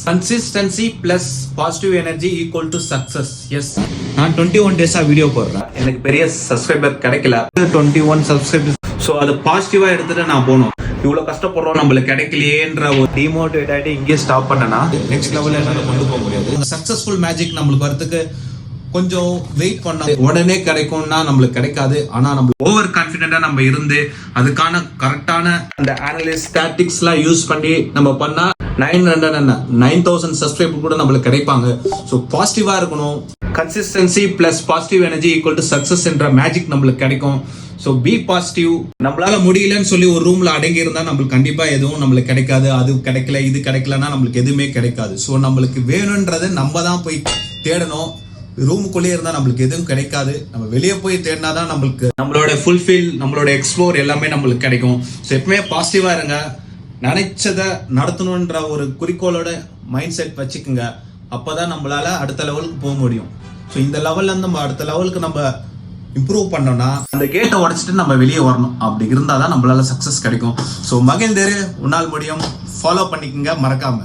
Consistency plus positive energy equal to success. Yes. நான் 21 டேஸா video போடுறேன். எனக்கு பெரிய சப்ஸ்கிரைபர் கிடைக்கல. 21 சப்ஸ்கிரைபர்ஸ். ஸோ அது பாசிட்டிவா எடுத்துட்டு நான் போகணும். இவ்வளோ கஷ்டப்படுறோம் நம்மளுக்கு கிடைக்கலையேன்ற ஒரு டிமோட்டிவேட் ஆகிட்டு இங்கே ஸ்டாப் பண்ணனா நெக்ஸ்ட் லெவலில் என்னால் கொண்டு போக முடியாது. சக்ஸஸ்ஃபுல் மேஜிக் நம்மளுக்கு வரதுக்கு கொஞ்சம் வெயிட் பண்ண உடனே கிடைக்கும்னா நம்மளுக்கு கிடைக்காது. ஆனால் நம்ம ஓவர் கான்ஃபிடென்ட்டா நம்ம இருந்து அதுக்கான கரெக்டான அந்த அனலிஸ்ட் ஸ்டாட்டிக்ஸ்லாம் யூஸ் பண்ணி நம்ம பண்ணா 9,000 சப்ஸ்கிரைபர் கூட நம்மளுக்கு கிடைப்பாங்க. ஸோ பாசிட்டிவா இருக்கணும். Consistency plus positive energy equal to success என்ற மேஜிக் நம்மளுக்கு கிடைக்கும். So be positive. நம்மளால முடியலன்னு சொல்லி ஒரு ரூம்ல அடங்கி இருந்தா நம்மளுக்கு கண்டிப்பா எதுவும் நம்மளுக்கு கிடைக்காது. அது கிடைக்கல இது கிடைக்கலன்னா நம்மளுக்கு எதுவுமே கிடைக்காது. ஸோ நம்மளுக்கு வேணும்ன்றது நம்ம தான் போய் தேடணும். ரூமுக்குள்ளே இருந்தா நம்மளுக்கு எதுவும் கிடைக்காது. நம்ம வெளியே போய் தேடினாதான் நம்மளுக்கு நம்மளோட ஃபுல்ஃபில் நம்மளோட எக்ஸ்ப்ளோர் எல்லாமே நம்மளுக்கு கிடைக்கும். ஸோ எப்பவுமே பாசிட்டிவா இருங்க. நினைச்சதை நடத்தணுன்ற ஒரு குறிக்கோளோட மைண்ட் செட் வச்சுக்கோங்க. அப்போதான் நம்மளால அடுத்த லெவலுக்கு போக முடியும். ஸோ இந்த லெவல்ல இருந்து நம்ம அடுத்த லெவலுக்கு நம்ம இம்ப்ரூவ் பண்ணோம்னா அந்த கேட்டை உடைச்சிட்டு நம்ம வெளியே வரணும். அப்படி இருந்தாதான் நம்மளால சக்சஸ் கிடைக்கும். ஸோ மகிழ்ந்தேரு, உன்னால் முடியும். ஃபாலோ பண்ணிக்கோங்க மறக்காம.